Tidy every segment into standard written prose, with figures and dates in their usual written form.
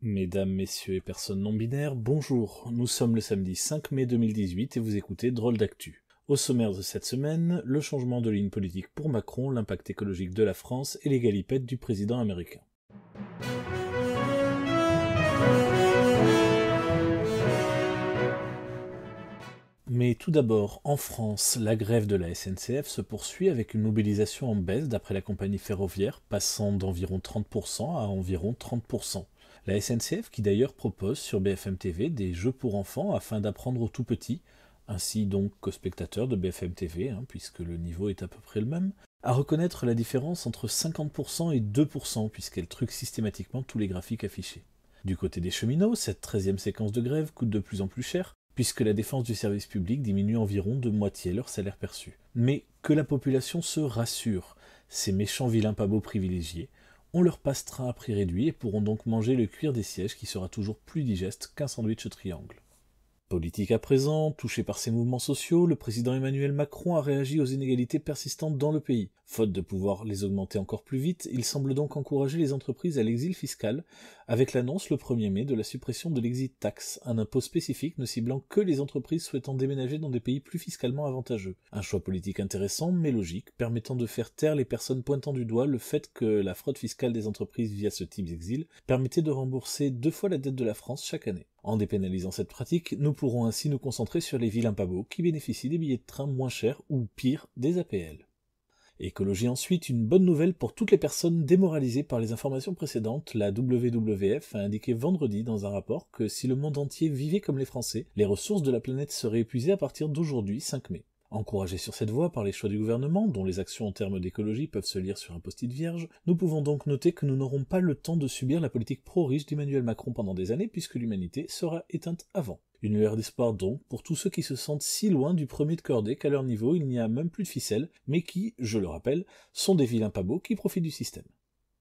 Mesdames, messieurs et personnes non-binaires, bonjour. Nous sommes le samedi 5 mai 2018 et vous écoutez Drôle d'actu. Au sommaire de cette semaine, le changement de ligne politique pour Macron, l'impact écologique de la France et les galipettes du président américain. Mais tout d'abord, en France, la grève de la SNCF se poursuit avec une mobilisation en baisse d'après la compagnie ferroviaire, passant d'environ 30% à environ 30%. La SNCF qui d'ailleurs propose sur BFM TV des jeux pour enfants afin d'apprendre aux tout petits, ainsi donc qu'aux spectateurs de BFM TV, puisque le niveau est à peu près le même, à reconnaître la différence entre 50% et 2% puisqu'elle truque systématiquement tous les graphiques affichés. Du côté des cheminots, cette 13e séquence de grève coûte de plus en plus cher, puisque la défense du service public diminue environ de moitié leur salaire perçu. Mais que la population se rassure, ces méchants vilains pas beaux privilégiés, on leur passera à prix réduit et pourront donc manger le cuir des sièges qui sera toujours plus digeste qu'un sandwich triangle. Politique à présent, touché par ces mouvements sociaux, le président Emmanuel Macron a réagi aux inégalités persistantes dans le pays. Faute de pouvoir les augmenter encore plus vite, il semble donc encourager les entreprises à l'exil fiscal, avec l'annonce le 1er mai de la suppression de l'exit tax, un impôt spécifique ne ciblant que les entreprises souhaitant déménager dans des pays plus fiscalement avantageux. Un choix politique intéressant mais logique, permettant de faire taire les personnes pointant du doigt le fait que la fraude fiscale des entreprises via ce type d'exil permettait de rembourser 2 fois la dette de la France chaque année. En dépénalisant cette pratique, nous pourrons ainsi nous concentrer sur les vilains pas beaux qui bénéficient des billets de train moins chers ou, pire, des APL. Écologie ensuite, une bonne nouvelle pour toutes les personnes démoralisées par les informations précédentes. La WWF a indiqué vendredi dans un rapport que si le monde entier vivait comme les Français, les ressources de la planète seraient épuisées à partir d'aujourd'hui, 5 mai. Encouragés sur cette voie par les choix du gouvernement, dont les actions en termes d'écologie peuvent se lire sur un post-it vierge, nous pouvons donc noter que nous n'aurons pas le temps de subir la politique pro-riche d'Emmanuel Macron pendant des années puisque l'humanité sera éteinte avant. Une lueur d'espoir donc pour tous ceux qui se sentent si loin du premier de cordée qu'à leur niveau il n'y a même plus de ficelle, mais qui, je le rappelle, sont des vilains pas beaux qui profitent du système.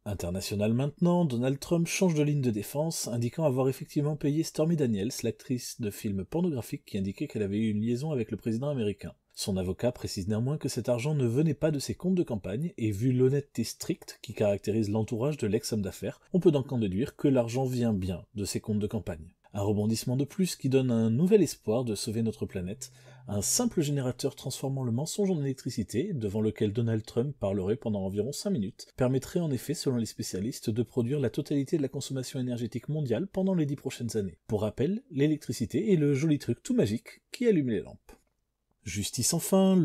International maintenant, Donald Trump change de ligne de défense, indiquant avoir effectivement payé Stormy Daniels, l'actrice de films pornographiques qui indiquait qu'elle avait eu une liaison avec le président américain. Son avocat précise néanmoins que cet argent ne venait pas de ses comptes de campagne, et vu l'honnêteté stricte qui caractérise l'entourage de l'ex-homme d'affaires, on peut donc en déduire que l'argent vient bien de ses comptes de campagne. Un rebondissement de plus qui donne un nouvel espoir de sauver notre planète, un simple générateur transformant le mensonge en électricité, devant lequel Donald Trump parlerait pendant environ 5 minutes, permettrait en effet, selon les spécialistes, de produire la totalité de la consommation énergétique mondiale pendant les 10 prochaines années. Pour rappel, l'électricité est le joli truc tout magique qui allume les lampes. Justice enfin,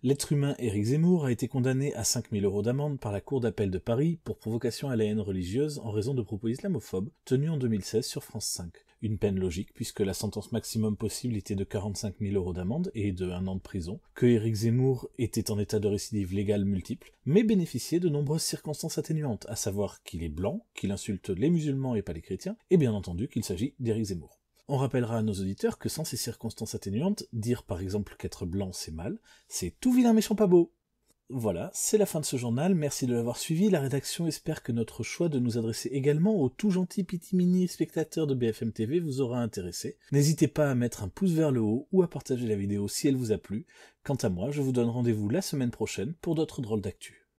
l'être humain Éric Zemmour a été condamné à 5 000 € d'amende par la Cour d'appel de Paris pour provocation à la haine religieuse en raison de propos islamophobes tenus en 2016 sur France 5. Une peine logique puisque la sentence maximum possible était de 45 000 € d'amende et de 1 an de prison, que Éric Zemmour était en état de récidive légale multiple, mais bénéficiait de nombreuses circonstances atténuantes, à savoir qu'il est blanc, qu'il insulte les musulmans et pas les chrétiens, et bien entendu qu'il s'agit d'Éric Zemmour. On rappellera à nos auditeurs que sans ces circonstances atténuantes, dire par exemple qu'être blanc c'est mal, c'est tout vilain méchant pas beau. Voilà, c'est la fin de ce journal, merci de l'avoir suivi, la rédaction espère que notre choix de nous adresser également aux tout gentils pitimini spectateurs de BFM TV vous aura intéressé. N'hésitez pas à mettre un pouce vers le haut ou à partager la vidéo si elle vous a plu. Quant à moi, je vous donne rendez-vous la semaine prochaine pour d'autres drôles d'actu.